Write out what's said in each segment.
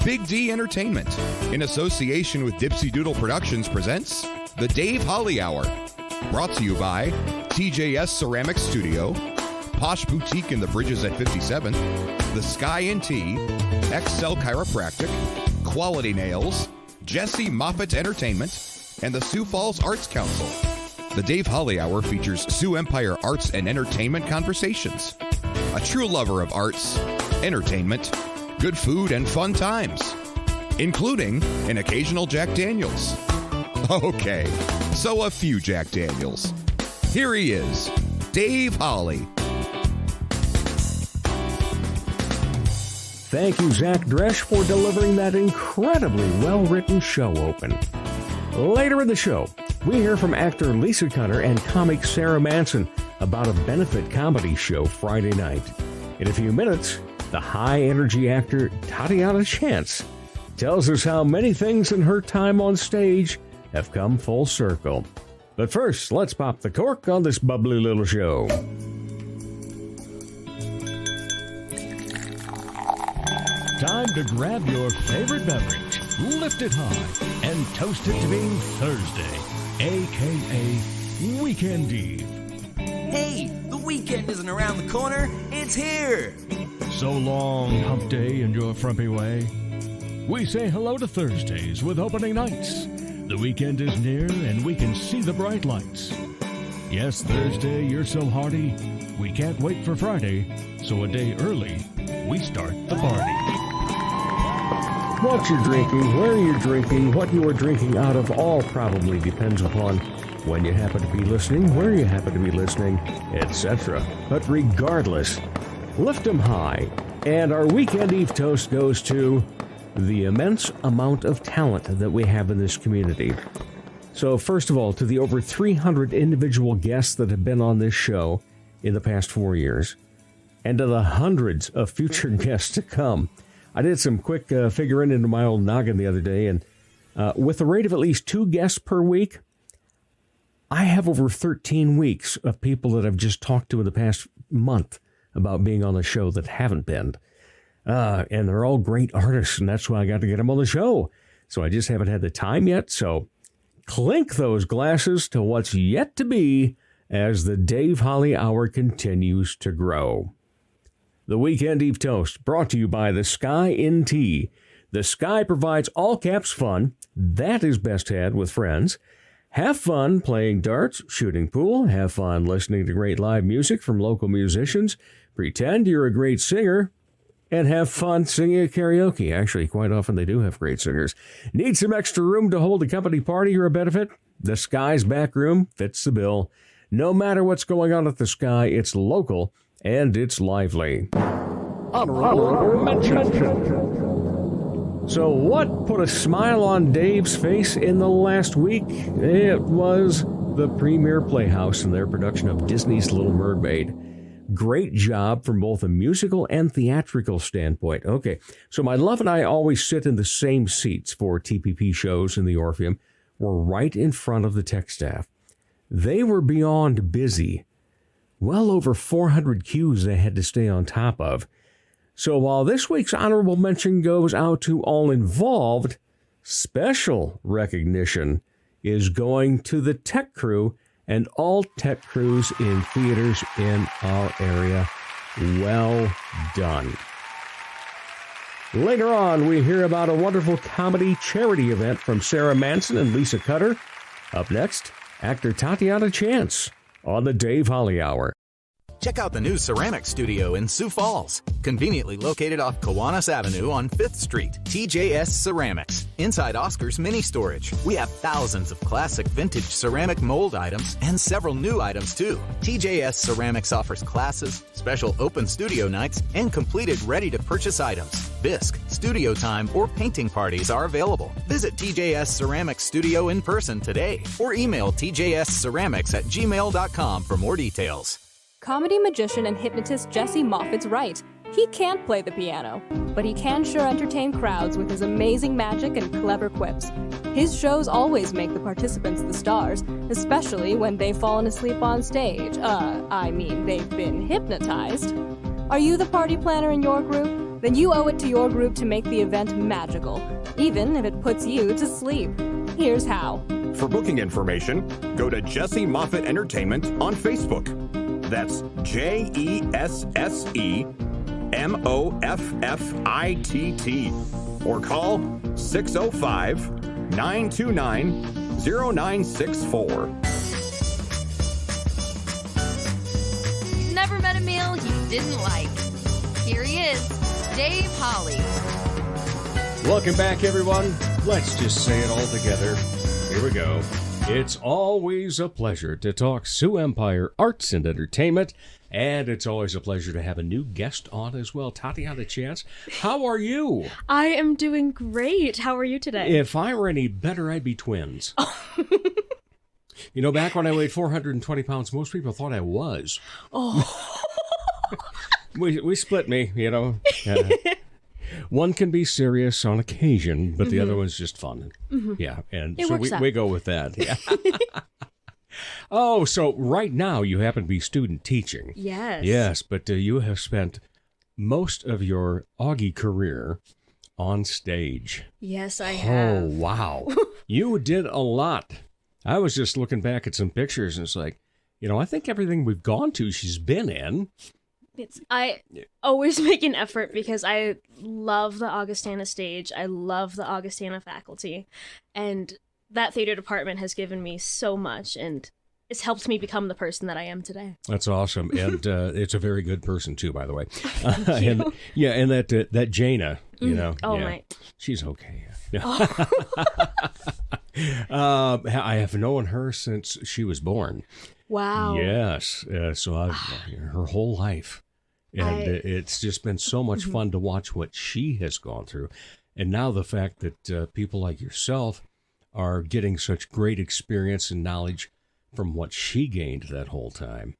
Big D Entertainment, in association with Dipsy Doodle Productions, presents The Dave Holly Hour. Brought to you by TJS Ceramic Studio, Posh Boutique in the Bridges at 57th, The Sky and Tea, XL Chiropractic, Quality Nails, Jesse Moffitt Entertainment, and the Sioux Falls Arts Council. The Dave Holly Hour features Sioux Empire arts and entertainment conversations. A true lover of arts, entertainment, good food, and fun times, including an occasional Jack Daniels. Okay, so a few Jack Daniels. Here he is, Dave Holly. Thank you, Zach Dresch, for delivering that incredibly well-written show open. Later in the show, we hear from actor Lisa Kutter and comic Sara Manson about a benefit comedy show Friday night. In a few minutes, the high-energy actor Tatiana Chance tells us how many things in her time on stage have come full circle. But first, let's pop the cork on this bubbly little show. Time to grab your favorite beverage, lift it high, and toast it to being Thursday, a.k.a. Weekend Eve. Hey, the weekend isn't around the corner, it's here! So long, hump day in your frumpy way. We say hello to Thursdays with opening nights. The weekend is near and we can see the bright lights. Yes, Thursday, you're so hearty, we can't wait for Friday, so a day early, we start the party. What you're drinking, where you're drinking, what you are drinking out of, all probably depends upon when you happen to be listening, where you happen to be listening, etc. But regardless, lift 'em high. And our Weekend Eve toast goes to the immense amount of talent that we have in this community. So first of all, to the over 300 individual guests that have been on this show in the past 4 years, and to the hundreds of future guests to come. I did some quick figuring into my old noggin the other day, and with a rate of at least 2 guests per week, I have over 13 weeks of people that I've just talked to in the past month about being on the show that haven't been. And they're all great artists, and that's why I got to get them on the show. So I just haven't had the time yet, so clink those glasses to what's yet to be as the Dave Holly Hour continues to grow. The Weekend Eve Toast, brought to you by The Sky in Tea. The Sky provides all-caps fun. That is best had with friends. Have fun playing darts, shooting pool. Have fun listening to great live music from local musicians. Pretend you're a great singer. And have fun singing at karaoke. Actually, quite often they do have great singers. Need some extra room to hold a company party or a benefit? The Sky's back room fits the bill. No matter what's going on at the Sky, it's local and it's lively. Honorable mention. So what put a smile on Dave's face in the last week? It was the Premier Playhouse and their production of Disney's Little Mermaid. Great job from both a musical and theatrical standpoint. Okay, so my love and I always sit in the same seats for TPP shows in the Orpheum. We're right in front of the tech staff. They were beyond busy. Well over 400 cues they had to stay on top of. So while this week's honorable mention goes out to all involved, special recognition is going to the tech crew and all tech crews in theaters in our area. Well done. Later on, we hear about a wonderful comedy charity event from Sara Manson and Lisa Kutter. Up next, actor Tatiana Chance on the Dave Holly Hour. Check out the new ceramic studio in Sioux Falls, conveniently located off Kiwanis Avenue on 5th Street. TJS Ceramics, inside Oscar's Mini Storage. We have thousands of classic vintage ceramic mold items and several new items too. TJS Ceramics offers classes, special open studio nights, and completed ready-to-purchase items. Bisque, studio time, or painting parties are available. Visit TJS Ceramics Studio in person today or email tjsceramics@gmail.com for more details. Comedy magician and hypnotist Jesse Moffitt's right. He can't play the piano, but he can sure entertain crowds with his amazing magic and clever quips. His shows always make the participants the stars, especially when they've fallen asleep on stage. They've been hypnotized. Are you the party planner in your group? then you owe it to your group to make the event magical, even if it puts you to sleep. Here's how. For booking information, go to Jesse Moffitt Entertainment on Facebook. That's JESSEMOFFITT. Or call 605-929-0964. Never met a meal you didn't like. Here he is, Dave Holly. Welcome back, everyone. Let's just say it all together. Here we go. It's always a pleasure to talk Sioux Empire arts and entertainment, and it's always a pleasure to have a new guest on as well. Tatiana Chance, how are you? I am doing great. How are you today? If I were any better, I'd be twins. You know, back when I weighed 420 pounds, most people thought I was. Oh. We split me, you know. One can be serious on occasion, but the other one's just fun. Mm-hmm. Yeah, and it so works out. we go with that. Yeah. Oh, so right now you happen to be student teaching. Yes. Yes, but you have spent most of your Augie career on stage. Yes, I have. Oh, wow. You did a lot. I was just looking back at some pictures, and it's like, you know, I think everything we've gone to, she's been in. I always make an effort because I love the Augustana stage. I love the Augustana faculty. And that theater department has given me so much, and it's helped me become the person that I am today. That's awesome. And it's a very good person, too, by the way. Thank you. And that Jaina, you know. Oh, yeah, my. She's okay. Oh. I have known her since she was born. Wow. Yes. So I've her whole life. And it's just been so much fun to watch what she has gone through. And now the fact that people like yourself are getting such great experience and knowledge from what she gained that whole time.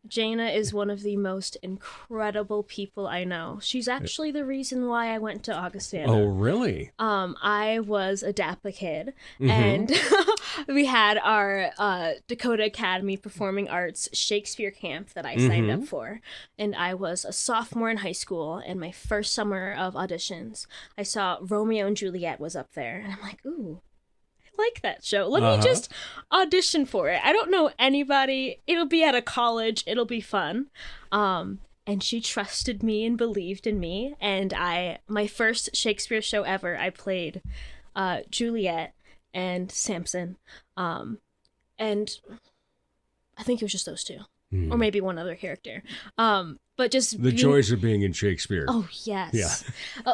Jaina is one of the most incredible people I know. She's actually the reason why I went to Augustana. Oh, really? I was a DAPA kid, and we had our Dakota Academy Performing Arts Shakespeare camp that I signed up for. And I was a sophomore in high school, and my first summer of auditions, I saw Romeo and Juliet was up there, and I'm like, ooh, like that show. Let me just audition for it. I don't know anybody. It'll be at a college. It'll be fun. And she trusted me and believed in me. And my first Shakespeare show ever, I played Juliet and Samson. And I think it was just those two. Or maybe one other character. But just the joys of being in Shakespeare. Oh, yes. Yeah.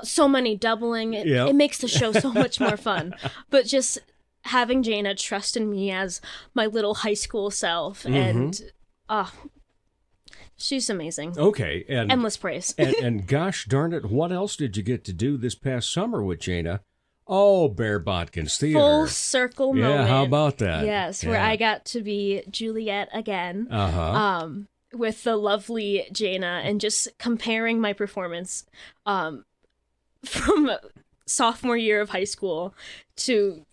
So many doubling. It makes the show so much more fun. But just having Jaina trust in me as my little high school self, and she's amazing. Okay. And endless praise. and gosh darn it, what else did you get to do this past summer with Jaina? Oh, Bear Botkins Theater. Full circle moment. Yeah, how about that? Yes, where I got to be Juliet again. With the lovely Jaina, and just comparing my performance from sophomore year of high school to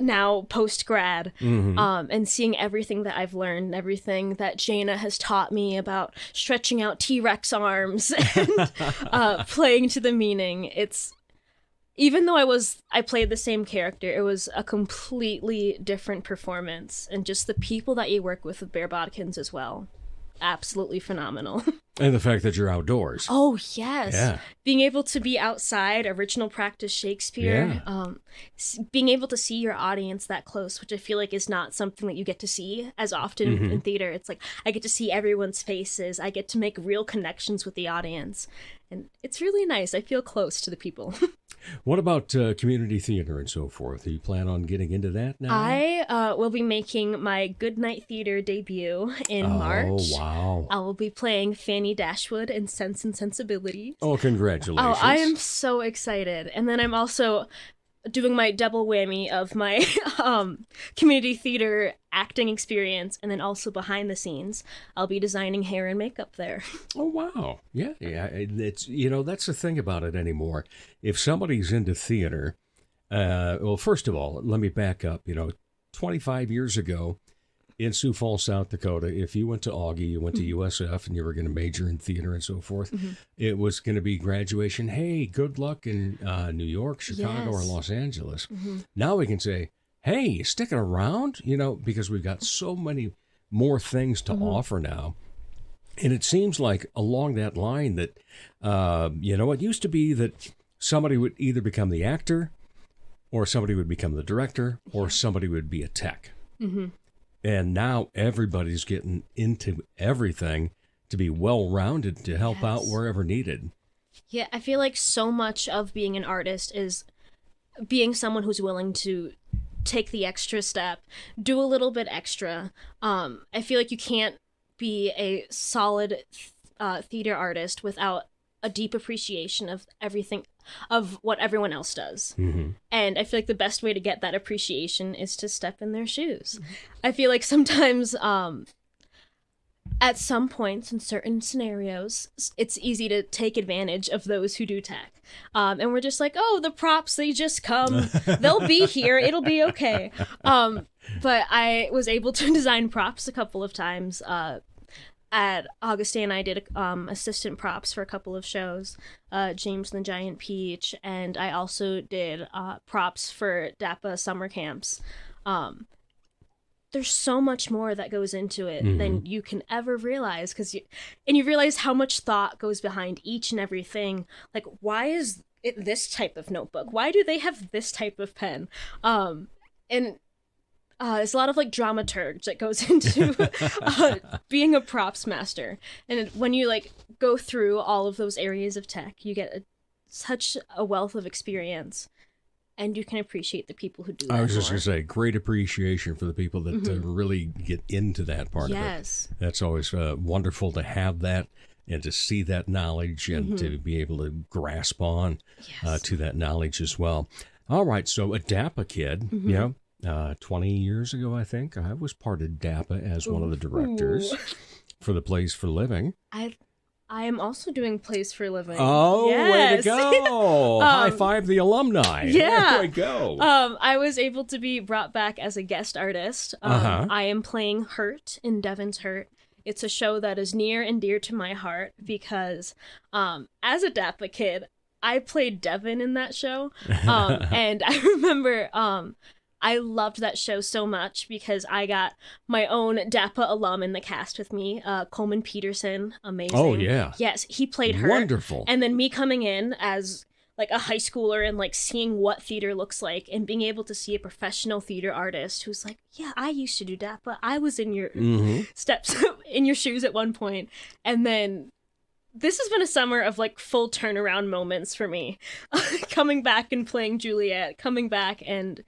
now post-grad, and seeing everything that I've learned, everything that Jaina has taught me about stretching out T-Rex arms and playing to the meaning. Even though I played the same character, it was a completely different performance, and just the people that you work with Bear Botkins as well. Absolutely phenomenal. And the fact that you're outdoors. Oh, yes. Yeah. Being able to be outside, original practice Shakespeare, being able to see your audience that close, which I feel like is not something that you get to see as often in theater. It's like I get to see everyone's faces. I get to make real connections with the audience. And it's really nice. I feel close to the people. What about community theater and so forth? Do you plan on getting into that now? I will be making my Goodnight Theater debut in March. Oh, wow. I will be playing Fanny Dashwood in Sense and Sensibility. Oh, congratulations. Oh, I am so excited. And then I'm also doing my double whammy of my community theater acting experience, and then also behind the scenes, I'll be designing hair and makeup there. Oh, wow. Yeah. It's, that's the thing about it anymore. If somebody's into theater, well, first of all, let me back up. 25 years ago, in Sioux Falls, South Dakota, if you went to Augie, you went to USF, and you were going to major in theater and so forth, it was going to be graduation. Hey, good luck in New York, Chicago, or Los Angeles. Now we can say, hey, you sticking around? You know, because we've got so many more things to offer now. And it seems like along that line that, it used to be that somebody would either become the actor or somebody would become the director or somebody would be a tech. And now everybody's getting into everything to be well-rounded to help out wherever needed. Yeah, I feel like so much of being an artist is being someone who's willing to take the extra step, do a little bit extra. I feel like you can't be a solid theater artist without a deep appreciation of everything, of what everyone else does. And I feel like the best way to get that appreciation is to step in their shoes. I feel like sometimes at some points in certain scenarios, it's easy to take advantage of those who do tech. And we're just like, oh, the props, they just come. They'll be here. It'll be okay. But I was able to design props a couple of times. At Augustine, I did assistant props for a couple of shows, James and the Giant Peach, and I also did props for DAPA summer camps. There's so much more that goes into it than you can ever realize, and you realize how much thought goes behind each and everything. Like, why is it this type of notebook? Why do they have this type of pen? And there's a lot of like dramaturge that goes into being a props master. And when you like go through all of those areas of tech, you get such a wealth of experience. And you can appreciate the people who do that. I was just going to say, great appreciation for the people that really get into that part of it. That's always wonderful to have that and to see that knowledge and to be able to grasp on to that knowledge as well. All right, so a DAPA kid, 20 years ago, I think, I was part of DAPA as one of the directors for the Plays for Living. I am also doing Plays for Living. Oh, way to go. High five the alumni. Yeah. There we go. I was able to be brought back as a guest artist. I am playing Hurt in Devin's Hurt. It's a show that is near and dear to my heart because as a DAPA kid, I played Devin in that show. And I remember I loved that show so much because I got my own DAPA alum in the cast with me, Coleman Peterson, amazing. Oh, yeah. Yes, he played her. Wonderful. And then me coming in as like a high schooler and like seeing what theater looks like and being able to see a professional theater artist who's like, yeah, I used to do DAPA. I was in your steps, in your shoes at one point. And then this has been a summer of like full turnaround moments for me. Coming back and playing Juliet, coming back and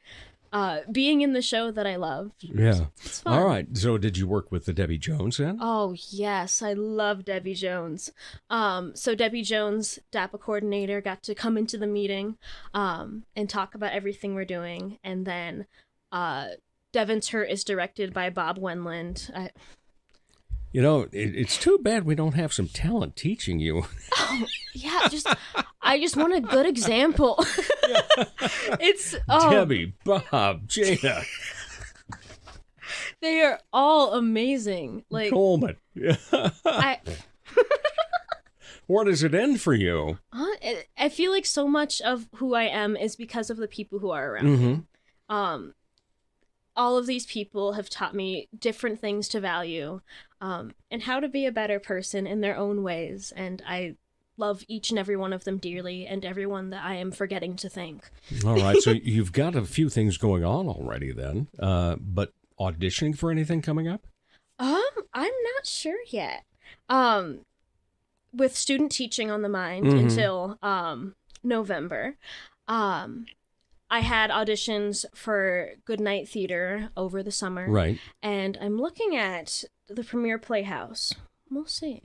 being in the show that I love. Yeah. All right. So did you work with the Debbie Jones then? Oh, yes. I love Debbie Jones. So Debbie Jones, DAPA coordinator, got to come into the meeting and talk about everything we're doing. And then Devin's Hurt is directed by Bob Wenland. It's too bad we don't have some talent teaching you. Oh, yeah, I just want a good example. It's Debbie, Bob, Jada. They are all amazing. Like Coleman. Where does it end for you? I feel like so much of who I am is because of the people who are around me. All of these people have taught me different things to value and how to be a better person in their own ways. And I love each and every one of them dearly and everyone that I am forgetting to thank. All right. So you've got a few things going on already then, but auditioning for anything coming up? I'm not sure yet. With student teaching on the mind until November, I had auditions for Goodnight Theater over the summer. Right. And I'm looking at the Premier Playhouse. We'll see.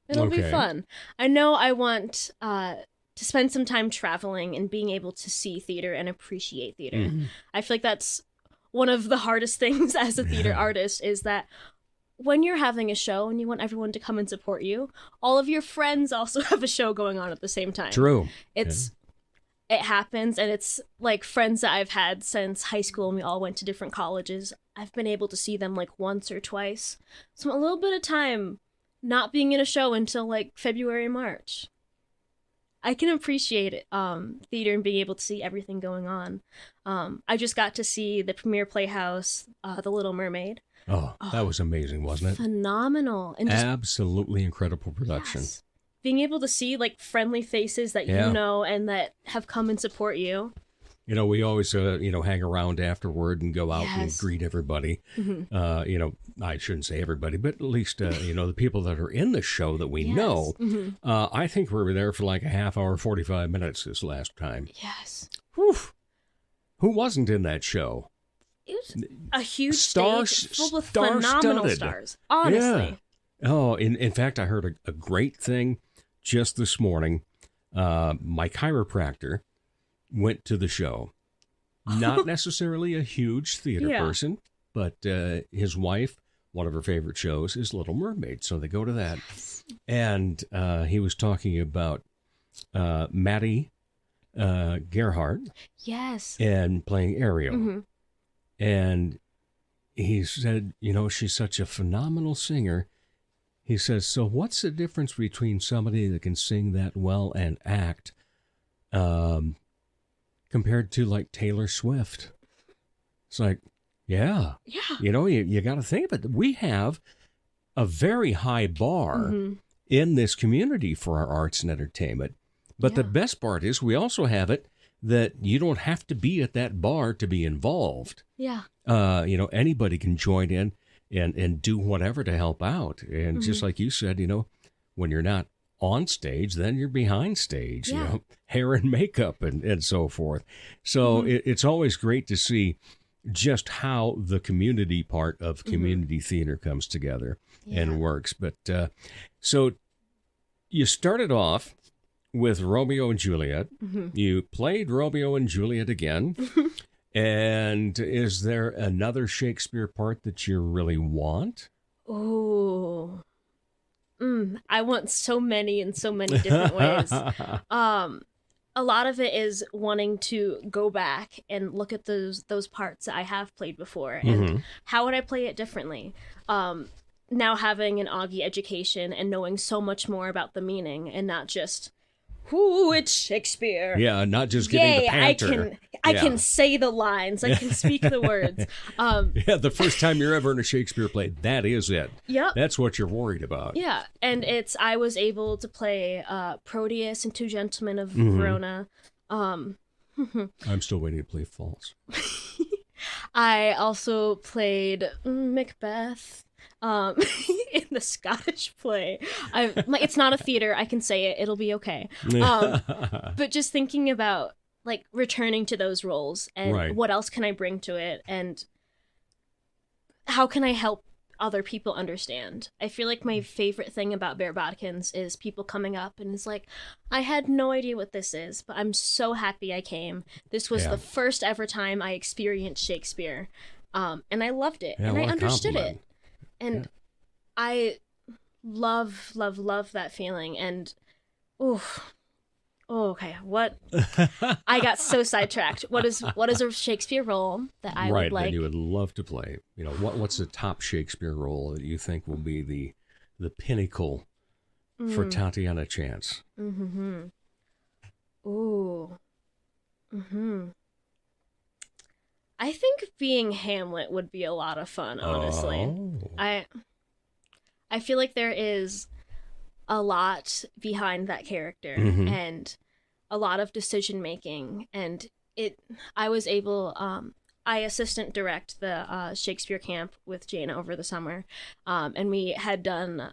It'll be fun. I know I want to spend some time traveling and being able to see theater and appreciate theater. I feel like that's one of the hardest things as a theater artist is that when you're having a show and you want everyone to come and support you, all of your friends also have a show going on at the same time. True. It happens, and it's like friends that I've had since high school and we all went to different colleges. I've been able to see them like once or twice. So a little bit of time not being in a show until like February, March. I can appreciate it, theater and being able to see everything going on. I just got to see the premiere Playhouse, The Little Mermaid. Oh, that was amazing, wasn't it? Phenomenal. And just, absolutely incredible production. yes, being able to see like friendly faces that you know and that have come and support you. You know, we always, hang around afterward and go out and greet everybody. I shouldn't say everybody, but at least, the people that are in the show that we know. I think we were there for like a half hour, 45 minutes this last time. Yes. Whew. Who wasn't in that show? It was a huge stage full with phenomenal stars, honestly. Yeah. Oh, in fact, I heard a great thing just this morning. My chiropractor went to the show. Not necessarily a huge theater person, but his wife, one of her favorite shows is Little Mermaid, so they go to that. Yes. And he was talking about Maddie Gerhardt. Yes. And playing Ariel. And he said, she's such a phenomenal singer. He says, so what's the difference between somebody that can sing that well and act compared to like Taylor Swift? It's like, yeah. You got to think of it. We have a very high bar in this community for our arts and entertainment. But the best part is we also have it that you don't have to be at that bar to be involved. Yeah. Anybody can join in and do whatever to help out. And just like you said, when you're not on stage, then you're behind stage, hair and makeup and so forth. So it's always great to see just how the community part of community theater comes together and works. But so you started off with Romeo and Juliet. You played Romeo and Juliet again. And is there another Shakespeare part that you really want? Oh, I want so many in so many different ways. A lot of it is wanting to go back and look at those parts that I have played before and how would I play it differently. Now having an Augie education and knowing so much more about the meaning and not just, ooh, it's Shakespeare. Yeah, not just getting the panter. I can say the lines. I can speak the words. The first time you're ever in a Shakespeare play, that is it. Yep. That's what you're worried about. Yeah, and I was able to play Proteus and Two Gentlemen of Verona. I'm still waiting to play False. I also played Macbeth. In the Scottish play. It's not a theater, I can say it, it'll be okay. But just thinking about like returning to those roles and what else can I bring to it and how can I help other people understand. I feel like my favorite thing about Bear Bodkins is people coming up and it's like, I had no idea what this is, but I'm so happy I came. This was the first ever time I experienced Shakespeare. And I loved it and I understood it. And I love that feeling. And, okay, what? I got so sidetracked. What is a Shakespeare role that I would like? That you would love to play? What's the top Shakespeare role that you think will be the pinnacle for Tatiana Chance? I think being Hamlet would be a lot of fun, honestly. I feel like there is a lot behind that character and a lot of decision making, and I was able I assistant direct the Shakespeare camp with Jana over the summer, and we had done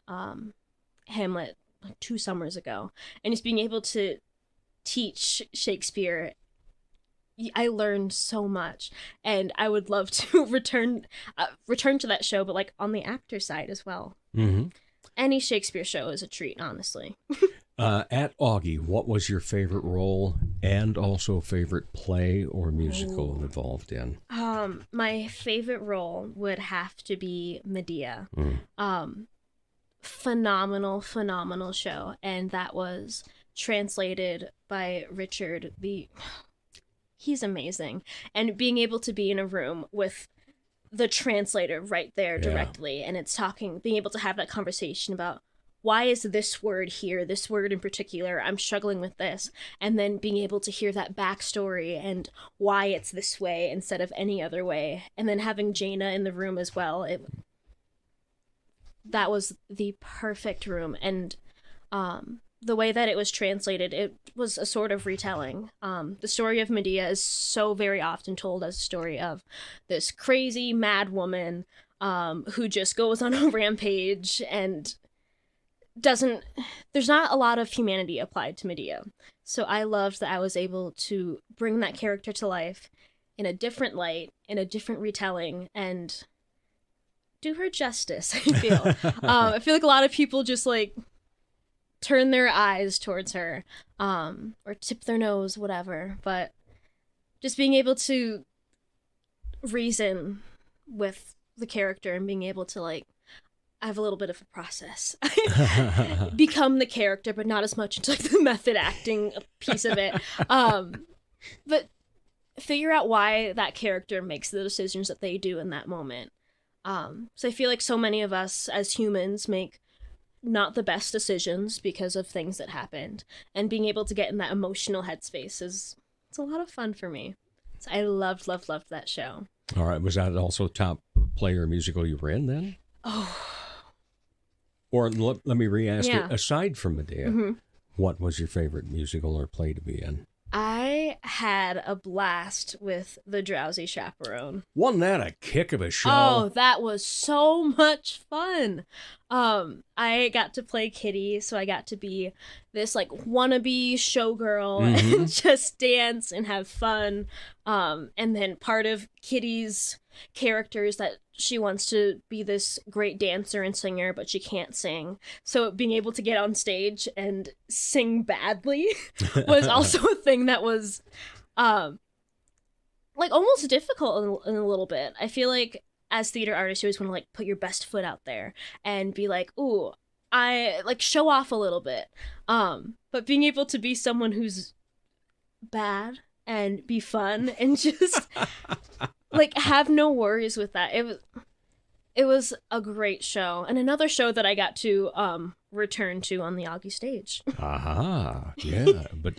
Hamlet like 2 summers ago, and just being able to teach Shakespeare, I learned so much, and I would love to return to that show, but like on the actor side as well. Any Shakespeare show is a treat, honestly. At Augie, what was your favorite role and also favorite play or musical involved in? My favorite role would have to be Medea. Phenomenal show, and that was translated by Richard. He's amazing, and being able to be in a room with the translator right there directly, and it's being able to have that conversation about why is this word here, this word in particular, I'm struggling with this, and then being able to hear that backstory and why it's this way instead of any other way, and then having Jaina in the room as well. That was the perfect room, and the way that it was translated, it was a sort of retelling. The story of Medea is so very often told as a story of this crazy mad woman who just goes on a rampage and there's not a lot of humanity applied to Medea. So I loved that I was able to bring that character to life in a different light, in a different retelling, and do her justice, I feel. I feel like a lot of people just like turn their eyes towards her, or tip their nose, whatever. But just being able to reason with the character and being able to like, I have a little bit of a process. Become the character, but not as much into like the method acting piece of it. But figure out why that character makes the decisions that they do in that moment. So I feel like so many of us as humans make not the best decisions because of things that happened. And being able to get in that emotional headspace it's a lot of fun for me. So I loved that show. All right. Was that also top player musical you were in then? Oh. Or let me re-ask it. Aside from Medea, what was your favorite musical or play to be in? I had a blast with The Drowsy Chaperone. Wasn't that a kick of a show? Oh, that was so much fun. I got to play Kitty, so I got to be this like wannabe showgirl and just dance and have fun. And then part of Kitty's character is that she wants to be this great dancer and singer, but she can't sing. So being able to get on stage and sing badly was also a thing that was like almost difficult in a little bit. I feel like as theater artists, you always want to like put your best foot out there and be like, ooh, I like show off a little bit. But being able to be someone who's bad and be fun and just like have no worries with that. It was a great show, and another show that I got to return to on the Augie stage. Aha, yeah. But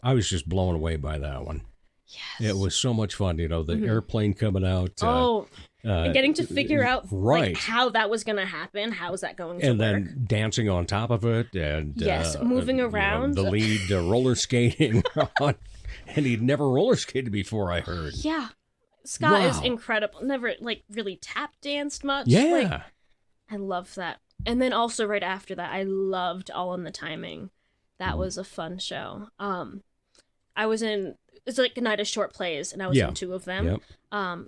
I was just blown away by that one. Yes. It was so much fun, the airplane coming out. And getting to figure out right. like, how that was going to happen. How is that going to work? And then dancing on top of it. And yes, moving around. The lead roller skating. And he'd never roller skated before, I heard. Yeah. Scott is incredible. Never like really tap danced much. Yeah. Like, I love that. And then also right after that, I loved All in the Timing. That was a fun show. I was in, it's like a night of short plays, and I was in two of them. Yep.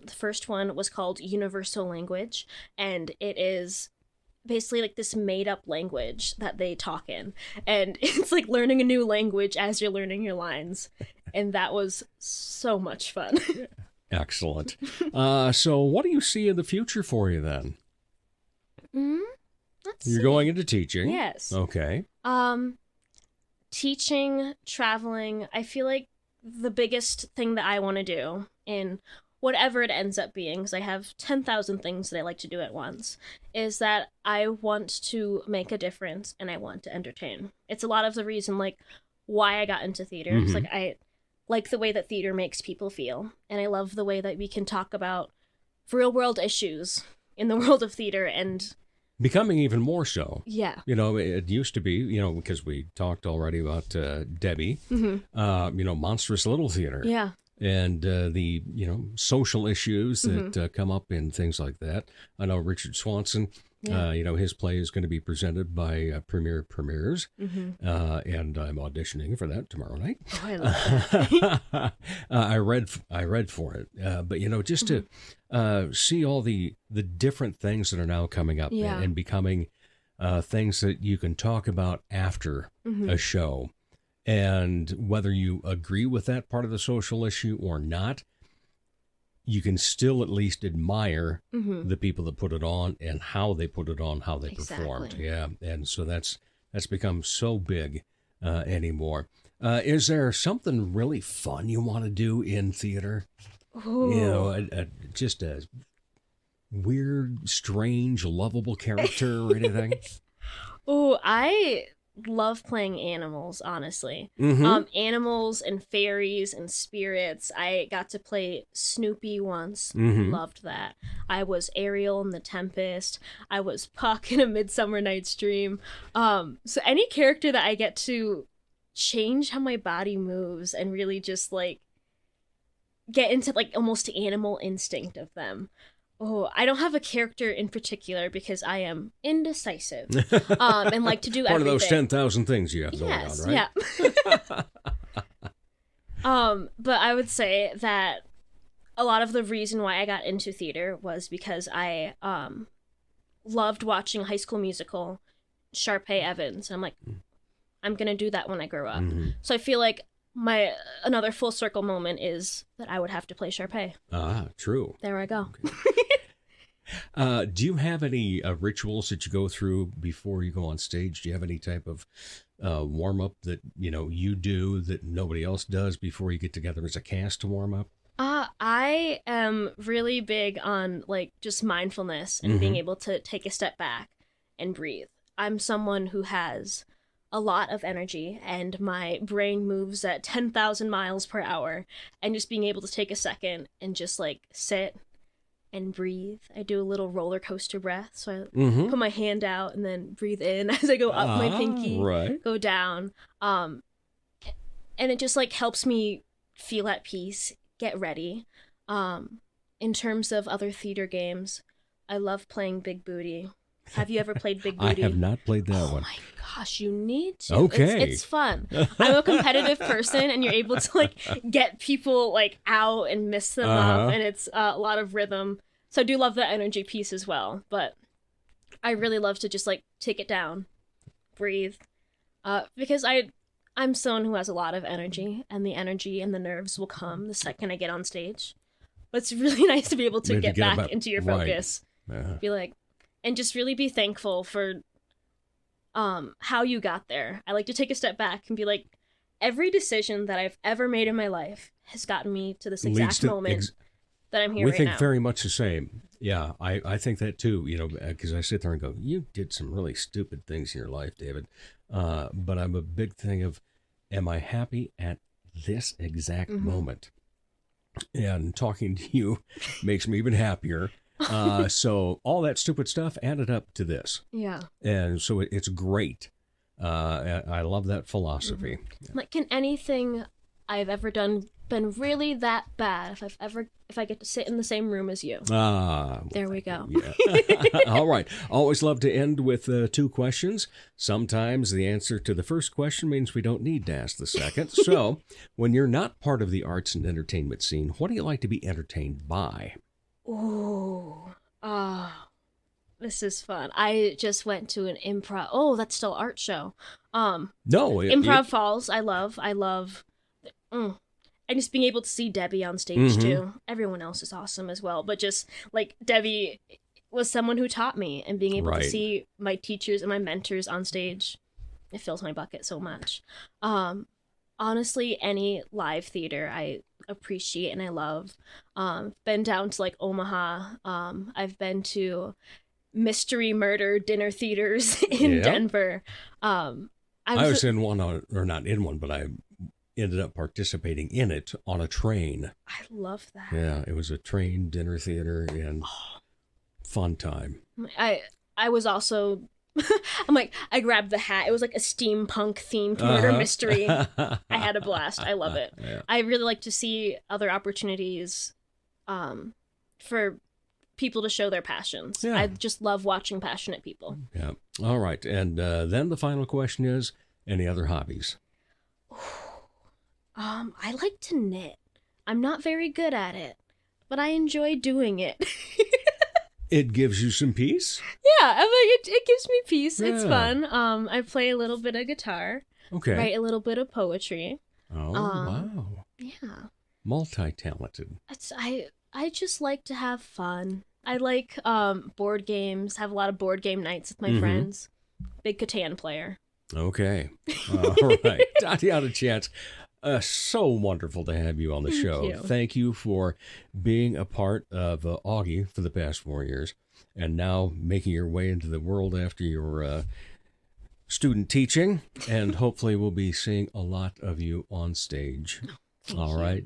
The first one was called Universal Language, and it is basically like this made-up language that they talk in. And it's like learning a new language as you're learning your lines. And that was so much fun. Excellent. So what do you see in the future for you then? You're going into teaching. Yes. Okay. Teaching, traveling. I feel like the biggest thing that I want to do in whatever it ends up being, because I have 10,000 things that I like to do at once, is that I want to make a difference and I want to entertain. It's a lot of the reason like why I got into theater. It's like I like the way that theater makes people feel, and I love the way that we can talk about real world issues in the world of theater, and becoming even more so. Yeah. It used to be, because we talked already about Debbie, monstrous little theater. Yeah. And the, social issues that come up in things like that. I know Richard Swanson, his play is going to be presented by Premier Premiers, and I'm auditioning for that tomorrow night. Oh, I love that. I read for it, but just to see all the different things that are now coming up and becoming things that you can talk about after a show, and whether you agree with that part of the social issue or not, you can still at least admire the people that put it on and how they put it on, how they performed. Yeah, and so that's become so big anymore. Is there something really fun you want to do in theater? Ooh. Just a weird, strange, lovable character or anything? Oh, I love playing animals, honestly. Animals and fairies and spirits. I got to play Snoopy once. Loved that. I was Ariel in The Tempest. I was Puck in A Midsummer Night's Dream. So any character that I get to change how my body moves and really just like get into like almost animal instinct of them. Oh, I don't have a character in particular because I am indecisive and like to do Part everything. of those 10,000 things you have going on, right? Yeah. But I would say that a lot of the reason why I got into theater was because I loved watching High School Musical, Sharpay Evans. I'm like, I'm going to do that when I grow up. So I feel like another full circle moment is that I would have to play Sharpay. Ah, true. There I go. Okay. Do you have any rituals that you go through before you go on stage? Do you have any type of warm-up that, you do that nobody else does before you get together as a cast to warm up? I am really big on like just mindfulness and being able to take a step back and breathe. I'm someone who has a lot of energy and my brain moves at 10,000 miles per hour, and just being able to take a second and just like sit and breathe. I do a little roller coaster breath. So I put my hand out and then breathe in as I go up my pinky, go down. And it just like helps me feel at peace, get ready. In terms of other theater games, I love playing Big Booty. Have you ever played Big Booty? I have not played that one. Oh my gosh, you need to. Okay. It's fun. I'm a competitive person, and you're able to like get people like out and miss them up, and it's a lot of rhythm. So I do love the energy piece as well, but I really love to just like take it down, breathe, because I'm someone who has a lot of energy, and the energy and the nerves will come the second I get on stage. But it's really nice to be able to get back into your focus. Be like, and just really be thankful for how you got there. I like to take a step back and be like, every decision that I've ever made in my life has gotten me to this exact moment that I'm here right now. We think very much the same. Yeah, I think that too, because I sit there and go, you did some really stupid things in your life, David. But I'm a big thing of, am I happy at this exact moment? And talking to you makes me even happier. So all that stupid stuff added up to this. Yeah. And so it's great. I love that philosophy. Like, can anything I've ever done been really that bad if I get to sit in the same room as you? There we go. Yeah. All right. Always love to end with 2 questions. Sometimes the answer to the first question means we don't need to ask the second. So when you're not part of the arts and entertainment scene, what do you like to be entertained by? Oh, this is fun. I just went to an improv. Oh, that's still art show. No, Improv Falls. I love. And just being able to see Debbie on stage too. Everyone else is awesome as well, but just like Debbie was someone who taught me, and being able to see my teachers and my mentors on stage, it fills my bucket so much. Honestly, any live theater I appreciate and I love. Been down to like Omaha. I've been to mystery murder dinner theaters in Denver. I was in one, or not in one, but I ended up participating in it on a train. I love that. Yeah, it was a train dinner theater and fun time. I was also I'm like, I grabbed the hat. It was like a steampunk themed murder mystery. I had a blast. I love it. Yeah. I really like to see other opportunities for people to show their passions. Yeah. I just love watching passionate people. Yeah. All right. And then the final question is, any other hobbies? I like to knit. I'm not very good at it, but I enjoy doing it. It gives you some peace? Yeah, I'm like, it gives me peace. Yeah. It's fun. I play a little bit of guitar. Okay. Write a little bit of poetry. Oh, wow. Yeah. Multi-talented. I just like to have fun. I like board games, have a lot of board game nights with my friends. Big Catan player. Okay. All right. Tatiana Chance, So wonderful to have you on the show. you. Thank you for being a part of Augie for the past 4 years, and now making your way into the world after your student teaching, and hopefully we'll be seeing a lot of you on stage. All right.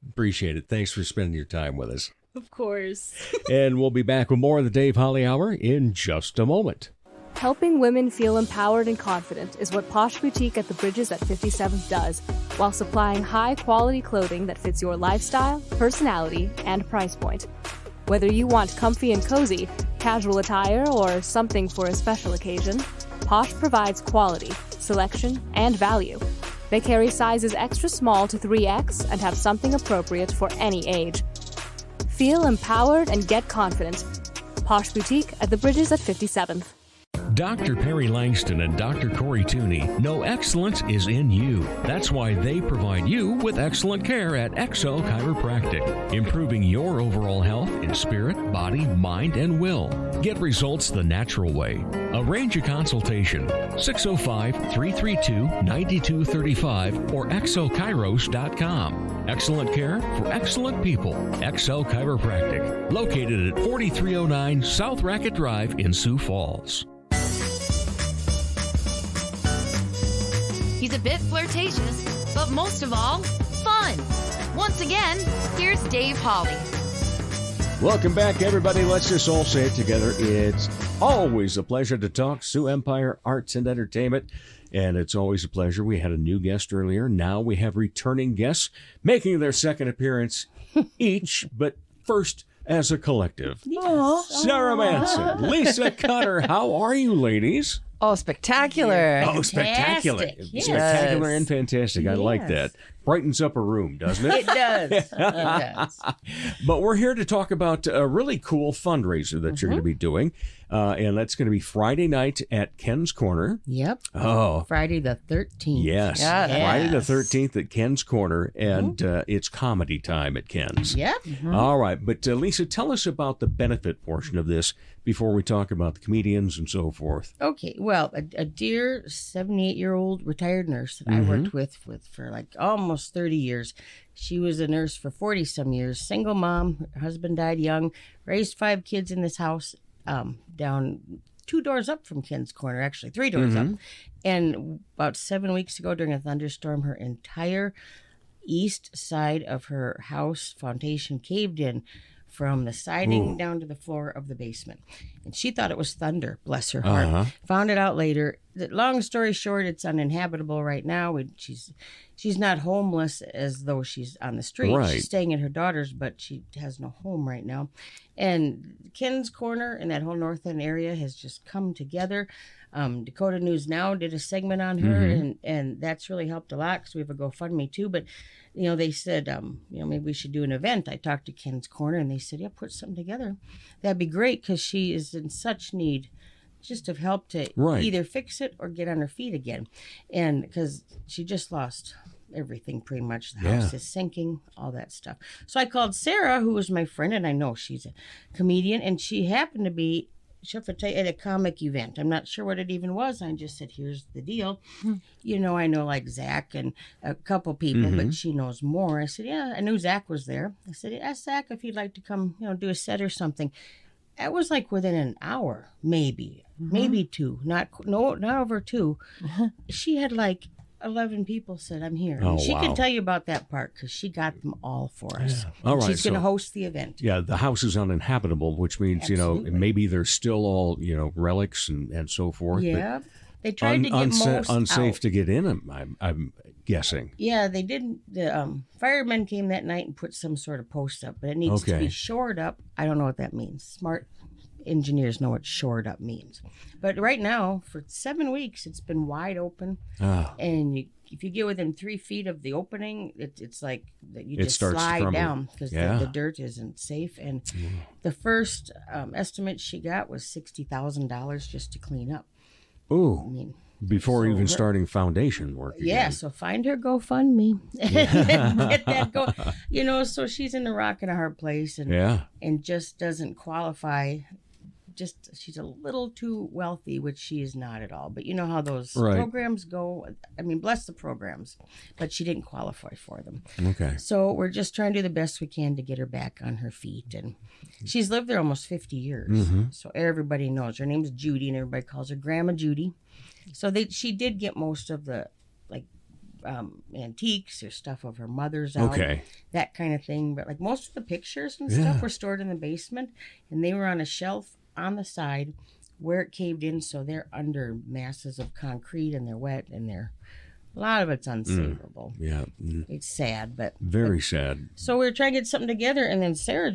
Appreciate it. Thanks for spending your time with us. Of course. And we'll be back with more of the Dave Holly Hour in just a moment. Helping women feel empowered and confident is what Posh Boutique at the Bridges at 57th does, while supplying high-quality clothing that fits your lifestyle, personality, and price point. Whether you want comfy and cozy, casual attire, or something for a special occasion, Posh provides quality, selection, and value. They carry sizes extra small to 3X and have something appropriate for any age. Feel empowered and get confident. Posh Boutique at the Bridges at 57th. Dr. Perry Langston and Dr. Corey Tooney know excellence is in you. That's why they provide you with excellent care at XO Chiropractic, improving your overall health in spirit, body, mind, and will. Get results the natural way. Arrange a consultation, 605-332-9235 or exokairos.com. Excellent care for excellent people. XO Chiropractic, located at 4309 South Racket Drive in Sioux Falls. He's a bit flirtatious, but most of all, fun. Once again, here's Dave Holly. Welcome back, everybody. Let's just all say it together. It's always a pleasure to talk Sioux Empire Arts and Entertainment, and it's always a pleasure. We had a new guest earlier. Now we have returning guests making their second appearance each, but first as a collective. Sara Manson, Lisa Kutter. How are you, ladies? Oh, spectacular. Oh, spectacular. Yes. Spectacular and fantastic. I like that. Brightens up a room, doesn't it? It does. It does. But we're here to talk about a really cool fundraiser that you're going to be doing. And that's going to be Friday night at Ken's Corner. Yep. Oh. Friday the 13th. Yes. Friday the 13th at Ken's Corner. And it's comedy time at Ken's. Yep. All right. But Lisa, tell us about the benefit portion of this before we talk about the comedians and so forth. Okay. Well, a dear 78-year-old retired nurse that I worked with for like almost 30 years. She was a nurse for 40-some years. Single mom. Her husband died young. Raised 5 kids in this house down 2 doors up from Ken's Corner, actually 3 doors up. And about 7 weeks ago during a thunderstorm, her entire east side of her house foundation caved in from the siding down to the floor of the basement. And she thought it was thunder, bless her heart. Found it out later. Long story short, it's uninhabitable right now. She's not homeless as though she's on the street. Right. She's staying at her daughter's, but she has no home right now. And Ken's Corner and that whole North End area has just come together. Dakota News Now did a segment on her, and that's really helped a lot because we have a GoFundMe too. But they said, maybe we should do an event. I talked to Ken's Corner, and they said, yeah, put something together. That'd be great because she is in such need just of help to either fix it or get on her feet again. And because she just lost everything pretty much. The house is sinking, all that stuff. So I called Sarah, who was my friend, and I know she's a comedian, and she happened to be at a comic event. I'm not sure what it even was. I just said, here's the deal. I know like Zach and a couple people, but she knows more. I said, yeah, I knew Zach was there. I said, ask Zach if he'd like to come, do a set or something. That was like within an hour, maybe 2, not over 2. She had like 11 people said, I'm here. Oh, she wow. can tell you about that part because she got them all for us. Yeah. All right, she's going to host the event. Yeah, the house is uninhabitable, which means, maybe there's still all, relics and so forth. Yeah. They tried to get most unsafe out. to get in, I'm guessing. Yeah, they didn't. The firemen came that night and put some sort of post up, but it needs to be shored up. I don't know what that means. Smart engineers know what shored up means. But right now, for 7 weeks, it's been wide open. And if you get within 3 feet of the opening, it's like you just slide down because the dirt isn't safe. And the first estimate she got was $60,000 just to clean up. Ooh. Before even starting foundation work again. Yeah, so find her GoFundMe. Get that go. So she's in a rock and a hard place and just doesn't qualify she's a little too wealthy, which she is not at all. But you know how those Right. programs go. I mean, bless the programs, but she didn't qualify for them. Okay. So we're just trying to do the best we can to get her back on her feet. And she's lived there almost 50 years. Mm-hmm. So everybody knows her name's Judy, and everybody calls her Grandma Judy. So she did get most of the antiques or stuff of her mother's out, Okay. that kind of thing. But like most of the pictures and Yeah. stuff were stored in the basement, and they were on a shelf on the side where it caved in. So they're under masses of concrete, and they're wet, and a lot of it's unsavable. Yeah. It's sad, but Very sad. so we were trying to get something together, and then Sarah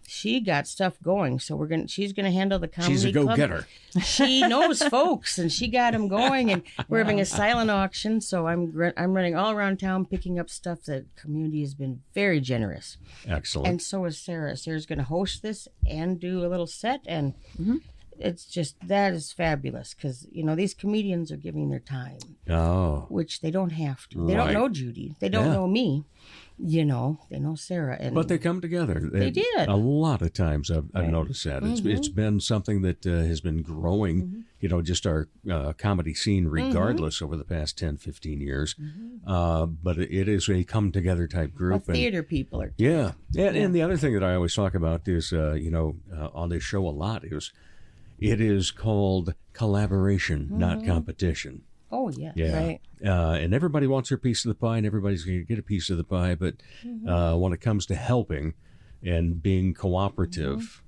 she got stuff going. So she's gonna handle the comedy She's a club. go-getter. She knows folks, and she got them going. And we're having a silent auction, so I'm running all around town picking up stuff. The community has been very generous, Excellent. and so is Sarah. Sarah's gonna host this and do a little set, and it's just that is fabulous because these comedians are giving their time, which they don't have to. They don't Right. know Judy. They don't know me. They know Sarah, and But they come together. They did. A lot of times I've noticed that. It's been something that has been growing, just our comedy scene regardless over the past 10, 15 years. But it is a come-together type group. theater people are. Yeah. And the other thing that I always talk about is, on this show a lot it is called collaboration, not competition. Oh, yeah. Yeah. Right. And everybody wants their piece of the pie, and everybody's going to get a piece of the pie. But when it comes to helping and being cooperative,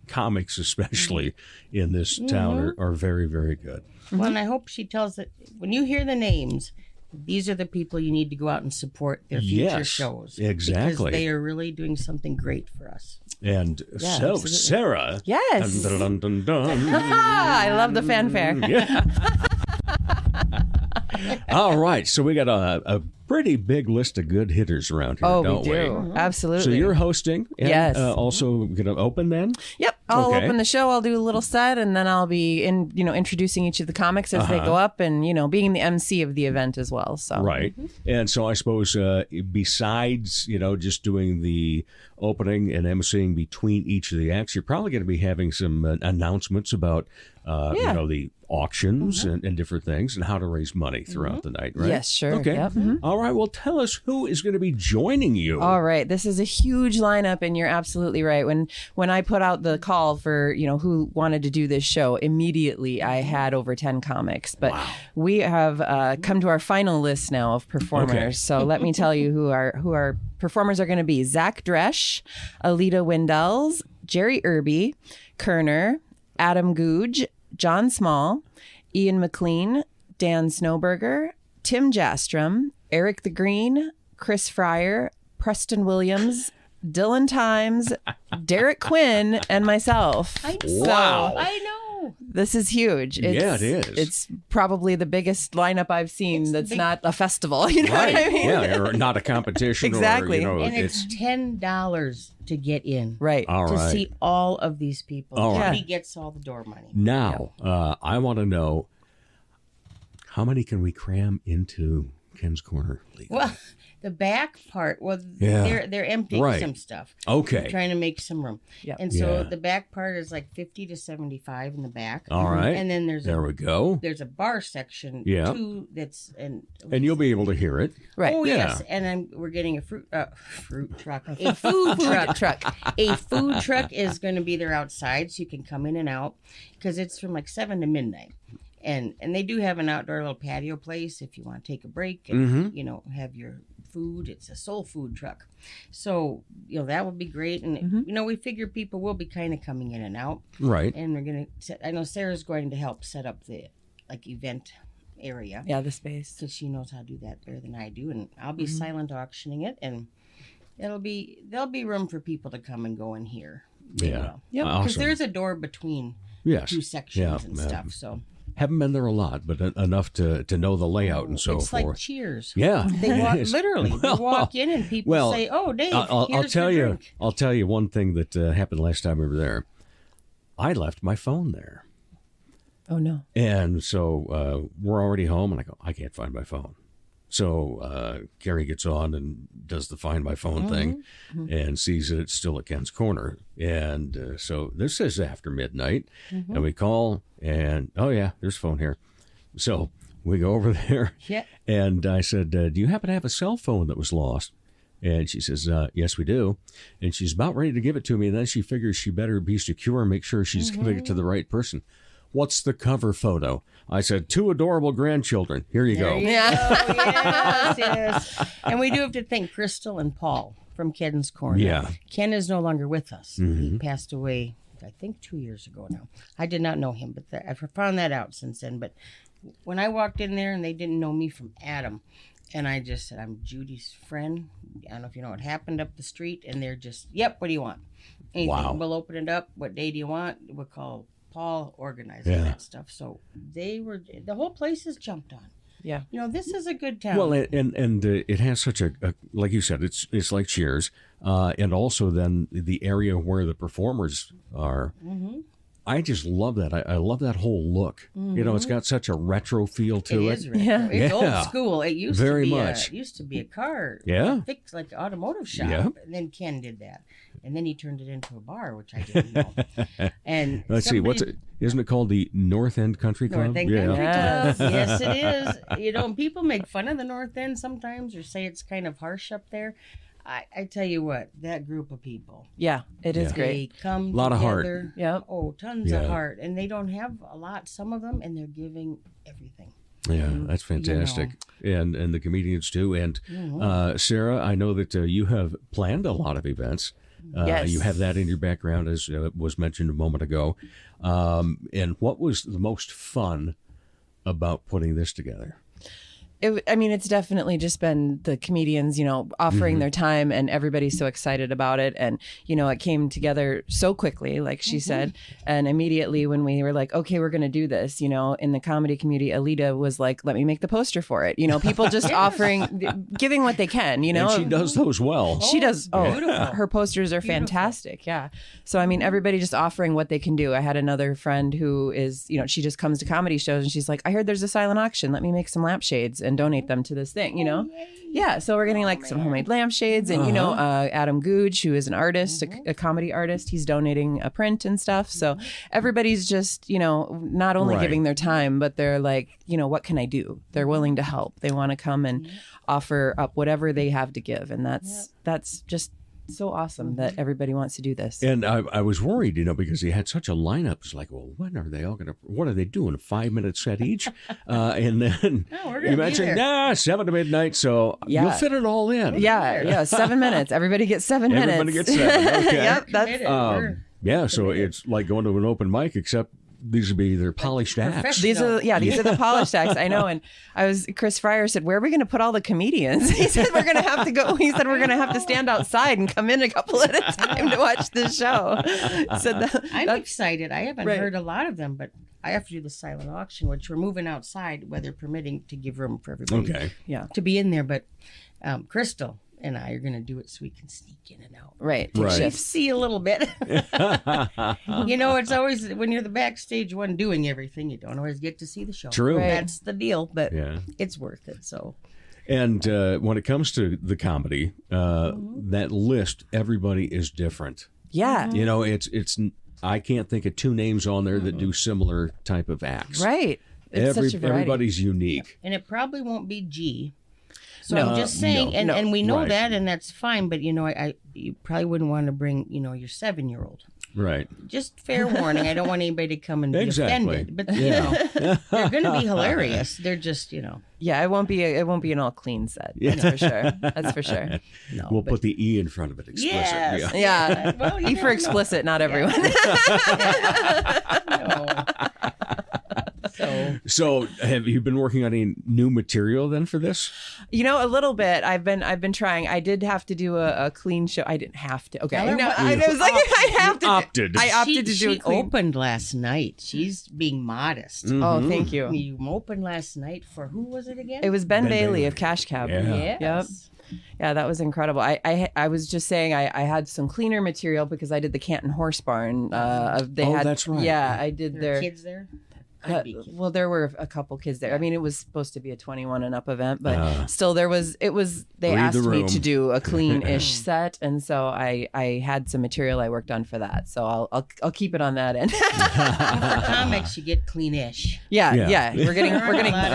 comics especially in this town are very, very good. Well, and I hope she tells that when you hear the names, these are the people you need to go out and support their future shows. Exactly. Because they are really doing something great for us. And so, absolutely. Sarah. Yes. Dun, dun, dun, dun, dun. I love the fanfare. Yeah. All right. So we got a pretty big list of good hitters around here, Oh, don't we do. Absolutely. So you're hosting. And, Yes. Also going to open then? Yep. I'll Okay. open the show. I'll do a little set, and then I'll be introducing each of the comics as they go up, and being the MC of the event as well. So Right. And so I suppose besides, just doing the opening and emceeing between each of the acts, you're probably going to be having some announcements about, the auctions and different things and how to raise money throughout the night, right? Yes, sure. Okay. Yep. All right. Well, tell us who is going to be joining you. All right, this is a huge lineup, and you're absolutely right. When I put out the call for who wanted to do this show, immediately I had over 10 comics. But we have come to our final list now of performers. Okay. So let me tell you who our performers are going to be: Zach Dresch, Alita Windells, Jerry Irby, Kerner, Adam Googe, John Small, Ian McLean, Dan Snowberger, Tim Jastrom, Eric the Green, Chris Fryer, Preston Williams, Dylan Times, Derek Quinn, and myself. Wow. I know. This is huge. Yeah, it is. It's probably the biggest lineup I've seen that's not a festival. You know Right. what I mean? Yeah, or not a competition. Exactly. Or, And it's $10 to get in. Right. All to right. see all of these people. All right. He gets all the door money. Now, I want to know, how many can we cram into Ken's Corner legally? Well, the back part, Yeah. they're emptying Right. some stuff. Okay. They're trying to make some room. Yep. And so Yeah. the back part is like 50 to 75 in the back. All right. And then There we go. there's a bar section Yeah. too that's And you'll be able to hear it. Right. Oh Yeah. yes, and we're getting a fruit truck, a food truck. A food truck is going to be there outside, so you can come in and out because it's from like 7 to midnight, and they do have an outdoor little patio place if you want to take a break and have your food. It's a soul food truck, so that would be great. And we figure people will be kind of coming in and out, Right. and we're gonna. I know Sarah's going to help set up the event area. Yeah, the space. Because she knows how to do that better than I do, and I'll be silent auctioning it, and there'll be room for people to come and go in here. Yeah. Yep. Because Awesome. there's a door between Yes. two sections and Yeah. stuff. So Haven't been there a lot, but enough to know the layout and so it's forth. like Cheers. Yeah. They walk Yes. literally. Well, they walk in and people well, say, "Oh, Dave, I'll here's tell your you. drink." I'll tell you one thing that happened last time we were there. I left my phone there, Oh no. and so we're already home, and I go, I can't find my phone. So Carrie gets on and does the Find My Phone thing and sees that it's still at Ken's Corner. And so this is after midnight. And we call and, oh, yeah, there's a phone here. So we go over there. Yeah. And I said, do you happen to have a cell phone that was lost? And she says, yes, we do. And she's about ready to give it to me. And then she figures she better be secure and make sure she's giving it to the right person. What's the cover photo? I said, 2 adorable grandchildren. Here you go. There you go. Yes. And we do have to thank Crystal and Paul from Ken's Corner. Yeah. Ken is no longer with us. He passed away, I think, 2 years ago now. I did not know him, but I've found that out since then. But when I walked in there and they didn't know me from Adam, and I just said, I'm Judy's friend. I don't know if you know what happened up the street. And they're just, yep, what do you want? Anything. Wow. We'll open it up. What day do you want? We'll call Paul organizing that stuff. So the whole place is jumped on. Yeah. You know, this is a good town. Well, and it has such a, like you said, it's like Cheers. And also then the area where the performers are. I just love that. I love that whole look. You know, it's got such a retro feel to it. Is retro. It's old school. It used Very to be much. It used to be a car. Yeah. Fixed like an automotive shop. Yeah. And then Ken did that. And then he turned it into a bar, which I didn't know. And Let's see, isn't it called the North End Country Club? North End Country Club. Yes, it is. You know, and people make fun of the North End sometimes or say it's kind of harsh up there. I tell you what, that group of people. Yeah, it is great. They come a lot together. of heart. Yeah. Oh, tons of heart. And they don't have a lot, some of them, and they're giving everything. Yeah, that's fantastic. And the comedians too. And Sarah, I know that you have planned a lot of events. Yes. You have that in your background, as was mentioned a moment ago. And what was the most fun about putting this together? It's definitely just been the comedians, you know, offering their time, and everybody's so excited about it. And, you know, it came together so quickly, like she said. And immediately when we were like, okay, we're going to do this, you know, in the comedy community, Alita was like, let me make the poster for it. You know, people just offering, giving what they can, you know. And she does those well. She does. Her posters are fantastic. Yeah. So, I mean, everybody just offering what they can do. I had another friend who is, you know, she just comes to comedy shows and she's like, I heard there's a silent auction. Let me make some lampshades and donate them to this thing, you know? Yeah. So we're getting like some homemade lampshades and, you know, Adam Googe, who is an artist, a comedy artist, he's donating a print and stuff. So everybody's just, you know, not only giving their time, but they're like, you know, what can I do? They're willing to help. They want to come and offer up whatever they have to give. And that's just so awesome that everybody wants to do this. And I was worried, you know, because he had such a lineup. It's like, well, when are they all going to, what are they doing? A 5-minute set each? And then you mentioned, 7 to midnight. So you'll fit it all in. Yeah. 7 minutes. Everybody gets 7 minutes. Everybody gets 7. Okay. Yep. So it's like going to an open mic, except these would be their polished acts. These are the polished acts. I know. And Chris Fryer said, where are we going to put all the comedians? He said, we're going to have to go. He said, we're going to have to stand outside and come in a couple at a time to watch the show. So I'm excited. I haven't heard a lot of them, but I have to do the silent auction, which we're moving outside, weather permitting, to give room for everybody to be in there. But Crystal and I are going to do it so we can sneak in and out. Right. See a little bit. You know, it's always, when you're the backstage one doing everything, you don't always get to see the show. True. That's the deal, but it's worth it. So. And when it comes to the comedy, that list, everybody is different. Yeah. You know, it's I can't think of 2 names on there that do similar type of acts. Right. It's such a variety. Everybody's unique. And it probably won't be G. So I'm just saying, and we know that, and that's fine. But you know, you probably wouldn't want to bring, you know, your 7-year-old. Right. Just fair warning. I don't want anybody to come and be offended. But you know, they're going to be hilarious. They're just, you know. Yeah, it won't be an all clean set. That's for sure. That's for sure. No, we'll put the E in front of it. Explicit. Yes. Yeah. Well, E for explicit, not everyone. No. So have you been working on any new material then for this? You know, a little bit. I've been trying. I did have to do a clean show. I didn't have to. Okay. I was like, I have to. I opted to do it clean. She opened last night. She's being modest. Mm-hmm. Oh, thank you. You opened last night for, who was it again? It was Ben Bailey of Cash Cab. Yeah. Yes. Yep. Yeah, that was incredible. I was just saying I had some cleaner material because I did the Canton Horse Barn. That's right. Yeah, I did There were kids there? Well, there were a couple kids there. I mean, it was supposed to be a 21 and up event, but still they asked me to do a clean-ish set. And so I had some material I worked on for that. So I'll keep it on that end. For comics, you get clean-ish. Yeah. We're getting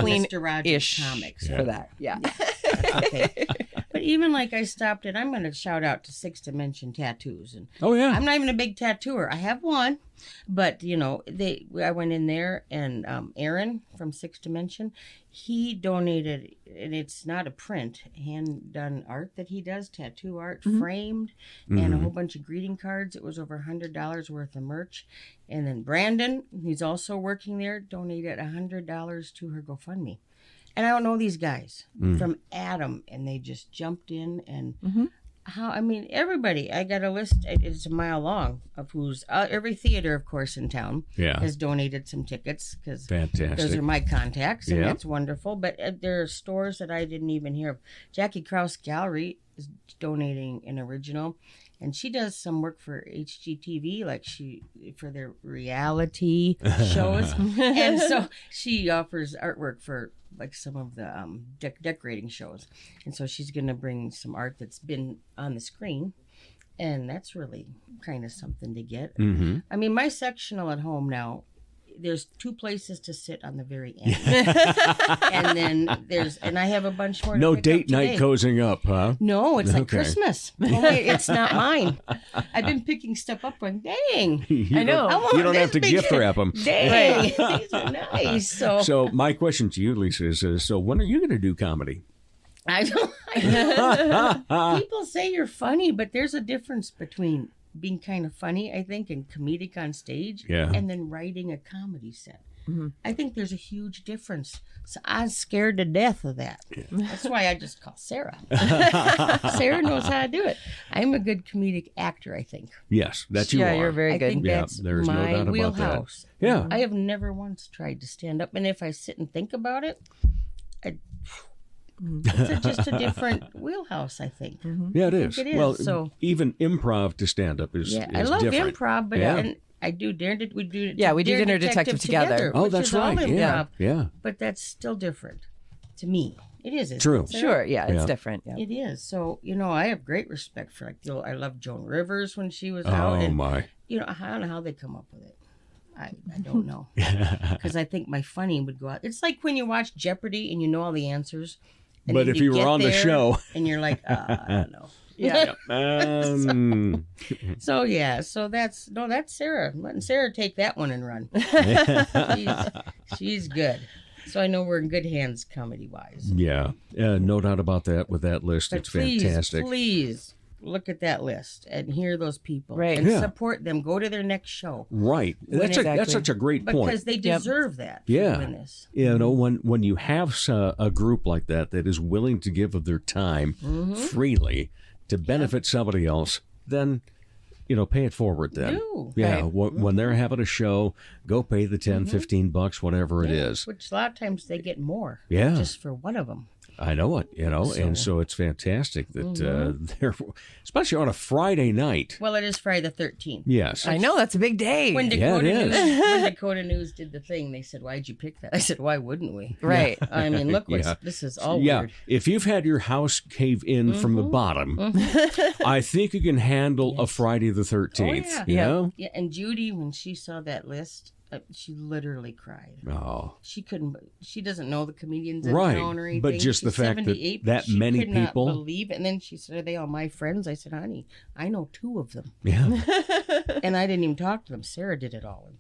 clean-ish comics for that. Yeah. That's okay. But even like I stopped at, I'm going to shout out to 6 Dimension Tattoos. And I'm not even a big tattooer. I have one, but I went in there and Aaron from 6 Dimension, he donated, and it's not a print, hand done art that he does, tattoo art, framed, and a whole bunch of greeting cards. It was over $100 worth of merch. And then Brandon, who's also working there, donated $100 to her GoFundMe. And I don't know these guys from Adam, and they just jumped in and everybody. I got a list. It's a mile long of who's every theater, of course, in town has donated some tickets because those are my contacts, and that's wonderful. But there are stores that I didn't even hear of. Jackie Krause Gallery is donating an original. And she does some work for HGTV, for their reality shows. And so she offers artwork for some of the decorating shows. And so she's going to bring some art that's been on the screen. And that's really kind of something to get. Mm-hmm. I mean, my sectional at home now, there's 2 places to sit on the very end. And then I have a bunch more to No pick date up night today. cozying up, huh? No, it's like Christmas. Only it's not mine. I've been picking stuff up going, dang. I know. You don't have to gift wrap them. Dang. These are nice. So my question to you, Lisa, is so when are you going to do comedy? I don't. People say you're funny, but there's a difference between being kind of funny, I think, and comedic on stage, and then writing a comedy set. Mm-hmm. I think there's a huge difference. So I'm scared to death of that. Yeah. That's why I just call Sarah. Sarah knows how to do it. I'm a good comedic actor, I think. Yes, that you are. Yeah, you're very good. I think that's there's my no doubt wheelhouse. About that. Yeah. I have never once tried to stand up, and if I sit and think about it, it's just a different wheelhouse, I think. Mm-hmm. Yeah, it is. It is. Well, so, even improv to stand up is I love different. improv, but and I do we do Dinner Detective together. Oh, that's right. Improv, yeah. But that's still different to me. It is. True. Sure. Yeah, it's different. Yeah. It is. So I have great respect for I love Joan Rivers when she was out. Oh my. I don't know how they come up with it. I don't know, because I think my funny would go out. It's like when you watch Jeopardy and you know all the answers. But if you were on the show and you're like, I don't know. Yeah. So that's Sarah. I'm letting Sarah take that one and run. She's good. So I know we're in good hands comedy wise. Yeah. No doubt about that with that list. But it's fantastic. Please look at that list and hear those people. Right. And support them. Go to their next show. Right. That's such a great point. Because they deserve that. Yeah. Doing this. When you have a group like that is willing to give of their time freely to benefit somebody else, then pay it forward then. Yeah, right. When they're having a show, go pay the $10, $15, whatever it is. Which a lot of times they get more. Yeah. Just for one of them. I know it, and so it's fantastic that they're, especially on a Friday night. Well, it is Friday the 13th. Yes. I know, that's a big day. When Dakota News did the thing, they said, "Why'd you pick that?" I said, "Why wouldn't we?" Right. I mean, look, this is all weird. If you've had your house cave in from the bottom, I think you can handle a Friday the 13th. Oh, yeah. You know? Yeah, and Judy, when she saw that list, she literally cried. Oh. She couldn't. She doesn't know the comedians in town or anything. But just She's the fact that many could people not believe it. And then she said, "Are they all my friends?" I said, "Honey, I know 2 of them." Yeah. And I didn't even talk to them. Sarah did it all.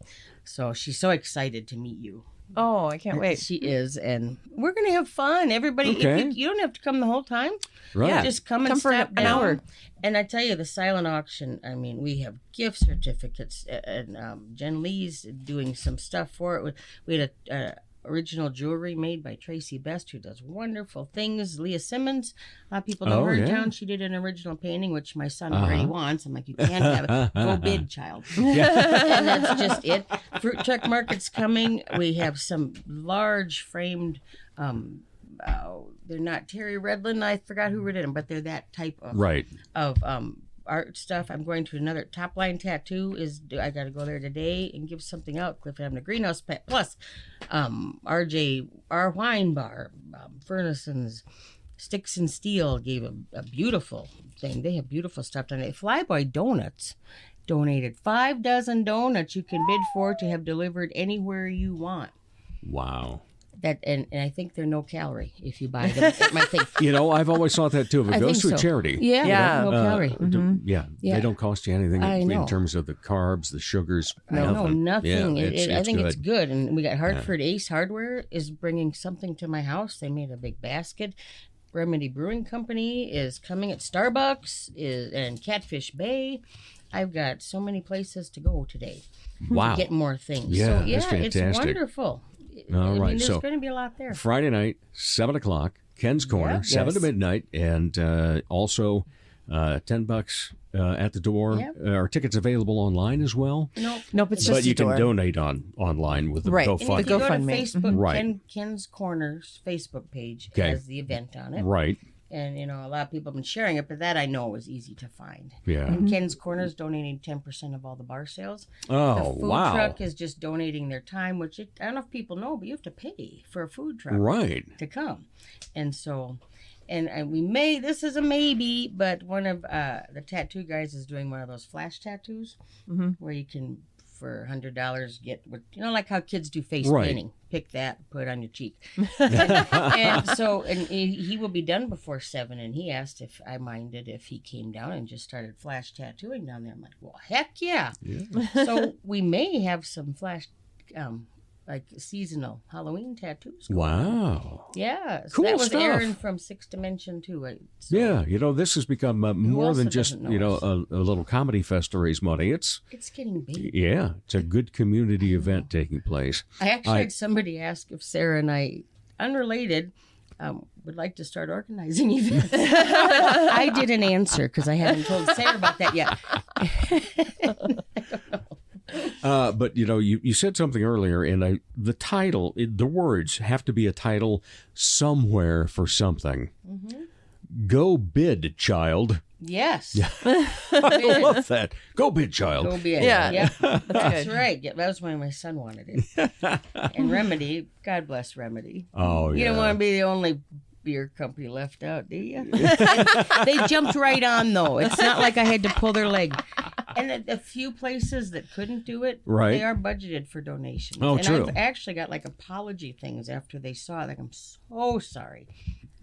So she's so excited to meet you. Oh, I can't wait. She is, and we're gonna have fun. Everybody, if you don't have to come the whole time. Right. Yeah, just come and for stop an down. hour. And I tell you, the silent auction, I mean, we have gift certificates, and Jen Lee's doing some stuff for it. We had a original jewelry made by Tracy Best, who does wonderful things. Leah Simmons, a lot of people know her in town. She did an original painting, which my son already wants. I'm like, you can't have it. Go bid, child. And that's just it. Fruit Truck Market's coming. We have some large framed, they're not Terry Redlin. I forgot who did them, but they're that type of art stuff. I'm going to another Top Line Tattoo. I got to go there today and give something out. Cliff having a greenhouse pet. Plus, RJ, our wine bar, Furnisson's Sticks and Steel gave a beautiful thing. They have beautiful stuff done. Flyboy Donuts donated 5 dozen donuts you can bid for to have delivered anywhere you want. Wow. That and I think they're no calorie if you buy them at my thing. You know, I've always thought that too. If it goes to a charity, no calorie. Yeah, they don't cost you anything in terms of the carbs, the sugars. No, nothing. Yeah, I think it's good. And we got Hartford Ace Hardware is bringing something to my house. They made a big basket. Remedy Brewing Company is coming at Starbucks and Catfish Bay. I've got so many places to go today to get more things. Yeah, so, that's fantastic. It's wonderful. All right, there's so going to be a lot there. Friday night, 7 o'clock, Ken's Corner, 7 to midnight, and also $10 at the door. Yep. Are tickets available online as well? Nope, it's just but you can donate online with the GoFundMe. And if you go to Facebook, Ken's Corner's Facebook page has the event on it. Right. And, a lot of people have been sharing it, but that I know is easy to find. Yeah. And Ken's Corner is donating 10% of all the bar sales. Oh, the food truck is just donating their time, which I don't know if people know, but you have to pay for a food truck to come. And so, and this is a maybe, but one of the tattoo guys is doing one of those flash tattoos where you can, for $100, get what, like how kids do face painting. Pick that, put it on your cheek. and he will be done before 7. And he asked if I minded if he came down and just started flash tattooing down there. I'm like, well, heck yeah. So we may have some flash, like seasonal Halloween tattoos. Wow. Yeah. So cool that was stuff. Aaron from 6 Dimension too. Yeah. This has become more than just, a little comedy fest to raise money. It's getting big. Yeah. It's a good community event taking place. I actually had somebody ask if Sarah and I, unrelated, would like to start organizing events. I didn't answer because I haven't told Sarah about that yet. But you said something earlier, and the title, the words have to be a title somewhere for something. Go bid, child. Yes. I love that. Go bid, child. Go bid. Yeah. That's right. Yeah, that was why my son wanted it. And Remedy, God bless Remedy. Oh, yeah. You don't want to be the only beer company left out, do you? They jumped right on, though. It's not like I had to pull their leg. And a few places that couldn't do it, they are budgeted for donations. Oh, and true. I've actually got apology things after they saw it. I'm so sorry.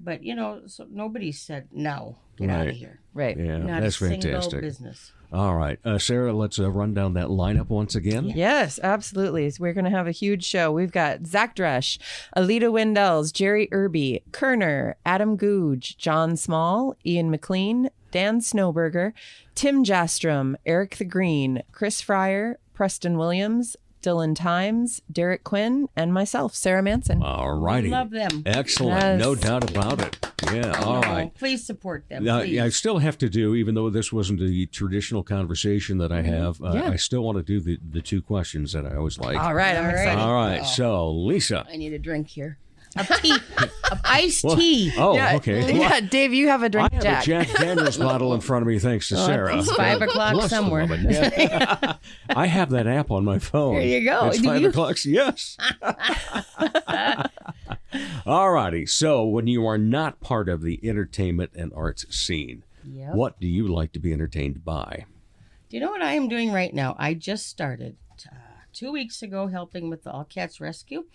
But, so nobody said, no, get out of here. Right. Yeah, not that's a single fantastic. business. All right. Sarah, let's run down that lineup once again. Yes, absolutely. So we're going to have a huge show. We've got Zach Dresch, Alita Windells, Jerry Irby, Kerner, Adam Googe, John Small, Ian McLean, Dan Snowberger, Tim Jastrom, Eric the Green, Chris Fryer, Preston Williams, Dylan Times, Derek Quinn, and myself, Sara Manson. All righty. Love them. Excellent. Yes. No doubt about it. Yeah, all right. Please support them. Please. I still have to do, even though this wasn't the traditional conversation that I have, I still want to do the 2 questions that I always like. All right. I'm excited. All right. So, Lisa. I need a drink here. Of tea. Of iced tea. Oh, okay. Yeah, Dave, you have a drink, I have a Jack Daniels bottle in front of me, thanks to Sarah. It's 5 o'clock Bless somewhere. the woman. Yeah. I have that app on my phone. There you go. It's 5 o'clock. Yes. All righty. So, when you are not part of the entertainment and arts scene, what do you like to be entertained by? Do you know what I am doing right now? I just started 2 weeks ago helping with the All Cats Rescue.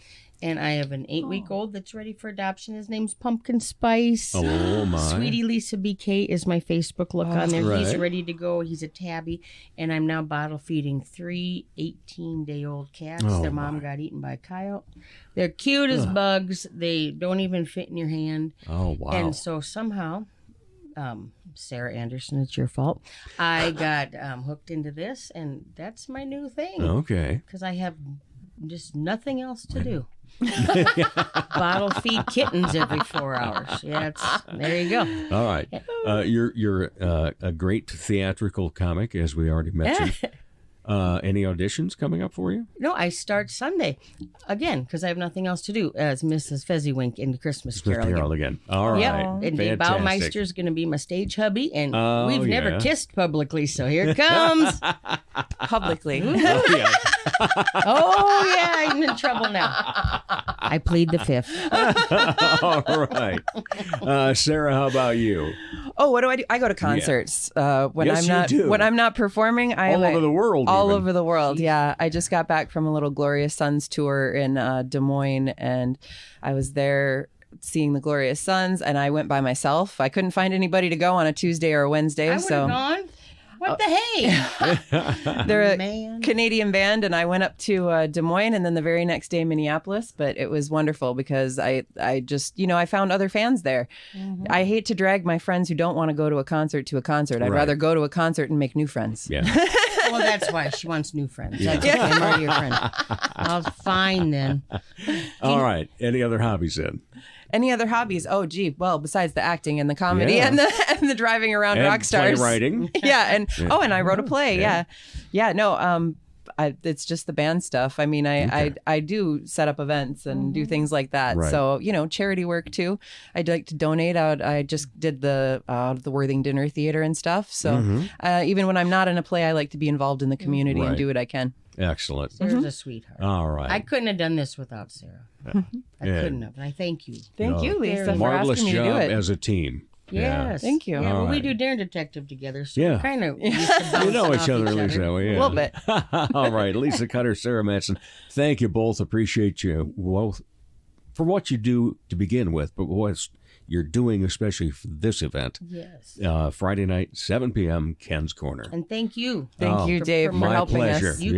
And I have an 8-week-old that's ready for adoption. His name's Pumpkin Spice. Oh, my. Sweetie Lisa BK is my Facebook look on there. Right. He's ready to go. He's a tabby. And I'm now bottle feeding 3 18-day-old cats. Their mom got eaten by a coyote. They're cute as bugs. They don't even fit in your hand. Oh, wow. And so somehow, Sarah Anderson, it's your fault. I got hooked into this, and that's my new thing. Okay. Because I have just nothing else to do. Bottle feed kittens every 4 hours. Yeah, there you go. All right. You're a great theatrical comic, as we already mentioned. Any auditions coming up for you? No, I start Sunday again because I have nothing else to do as Mrs. Fezziwink in Christmas Carol again. All right. Yep. And Dave Baumeister is going to be my stage hubby, and we've never kissed publicly, so here it comes. Publicly. Oh, yeah, I'm in trouble now. I plead the fifth. All right. Sarah, how about you? Oh, what do I do? I go to concerts. When Yes, I'm not you do. when I'm not performing, I am All over the world. All even. over the world. Yeah, I just got back from a little Glorious Sons tour in Des Moines, and I was there seeing the Glorious Sons, and I went by myself. I couldn't find anybody to go on a Tuesday or a Wednesday, I would have gone. What the hey? They're a Canadian band, and I went up to Des Moines, and then the very next day Minneapolis. But it was wonderful because I just, I found other fans there. Mm-hmm. I hate to drag my friends who don't want to go to a concert. I'd rather go to a concert and make new friends. Yeah. Well, that's why she wants new friends. That's okay. I'm already your friend. I'll fine then. All right. Any other hobbies then? Any other hobbies? Oh, gee. Well, besides the acting and the comedy and the driving around and rock stars. Playwriting. Yeah. And I wrote a play. Yeah. No, it's just the band stuff. I mean, I do set up events and do things like that. Right. So, charity work too. I'd like to donate out. I just did the Worthing Dinner Theater and stuff. So even when I'm not in a play, I like to be involved in the community and do what I can. Excellent. Sarah's a sweetheart. All right. I couldn't have done this without Sarah. I couldn't have. And I thank you. Thank you, Lisa, for marvelous asking me job to do it. as a team. Yes. Thank you. Yeah, well, we right. do Dare Detective together, so Yeah. we kind of You know each other, Lisa. A little bit. All right. Lisa Kutter, Sara Manson, thank you both. Appreciate you both for what you do to begin with, but what you're doing, especially for this event. Yes. Friday night, 7 p.m., Ken's Corner. And thank you. Thank you, Dave, for my helping pleasure. us. You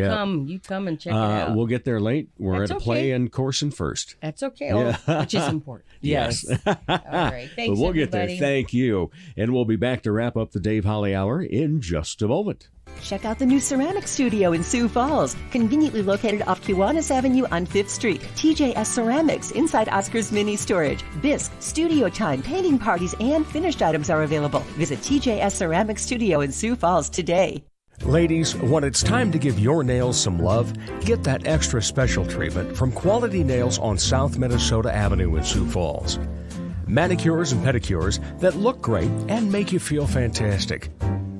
come and check it out. We'll get there late. We're That's at a play okay. in Corson first. That's okay, which is important. Yes. All right. Thanks, But we'll get there. everybody. Thank you. And we'll be back to wrap up the Dave Holly Hour in just a moment. Check out the new ceramics studio in Sioux Falls, conveniently located off Kiwanis Avenue on 5th Street. TJS Ceramics inside Oscar's Mini Storage. Bisque, studio time, painting parties, and finished items are available. Visit TJS Ceramics Studio in Sioux Falls today. Ladies, when it's time to give your nails some love, get that extra special treatment from Quality Nails on South Minnesota Avenue in Sioux Falls. Manicures and pedicures that look great and make you feel fantastic.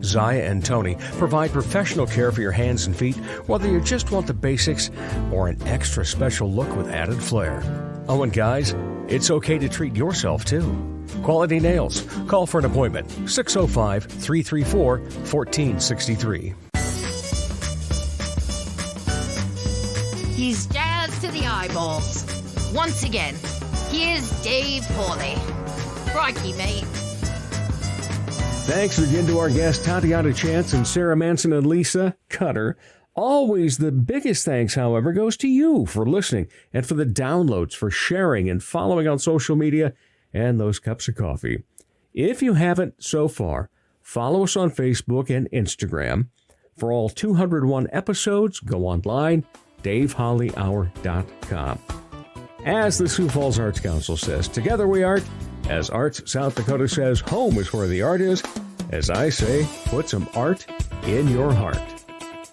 Zaya and Tony provide professional care for your hands and feet, whether you just want the basics or an extra special look with added flair. Oh, and guys, it's okay to treat yourself too. Quality Nails. Call for an appointment. 605-334-1463. He's jazzed to the eyeballs. Once again, here's Dave Hawley. Crikey, mate. Thanks again to our guests Tatiana Chance and Sara Manson and Lisa Kutter. Always the biggest thanks, however, goes to you for listening and for the downloads, for sharing and following on social media and those cups of coffee. If you haven't so far, follow us on Facebook and Instagram. For all 201 episodes, go online, DaveHollyHour.com. As the Sioux Falls Arts Council says, together we art. As Arts South Dakota says, home is where the art is. As I say, put some art in your heart.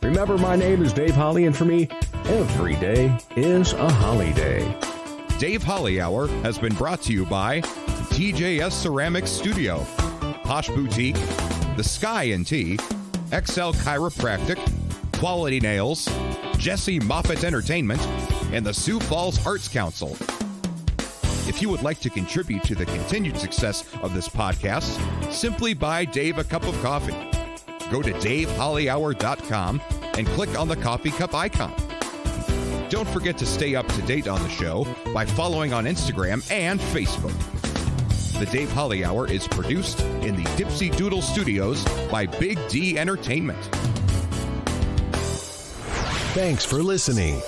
Remember, my name is Dave Holly, and for me, every day is a holiday. Dave Holly Hour has been brought to you by TJS Ceramics Studio, Posh Boutique, The Sky and Tea, XL Chiropractic, Quality Nails, Jesse Moffitt Entertainment, and the Sioux Falls Arts Council. If you would like to contribute to the continued success of this podcast, simply buy Dave a cup of coffee. Go to DaveHollyHour.com and click on the coffee cup icon. Don't forget to stay up to date on the show by following on Instagram and Facebook. The Dave Holly Hour is produced in the Dipsy Doodle Studios by Big D Entertainment. Thanks for listening.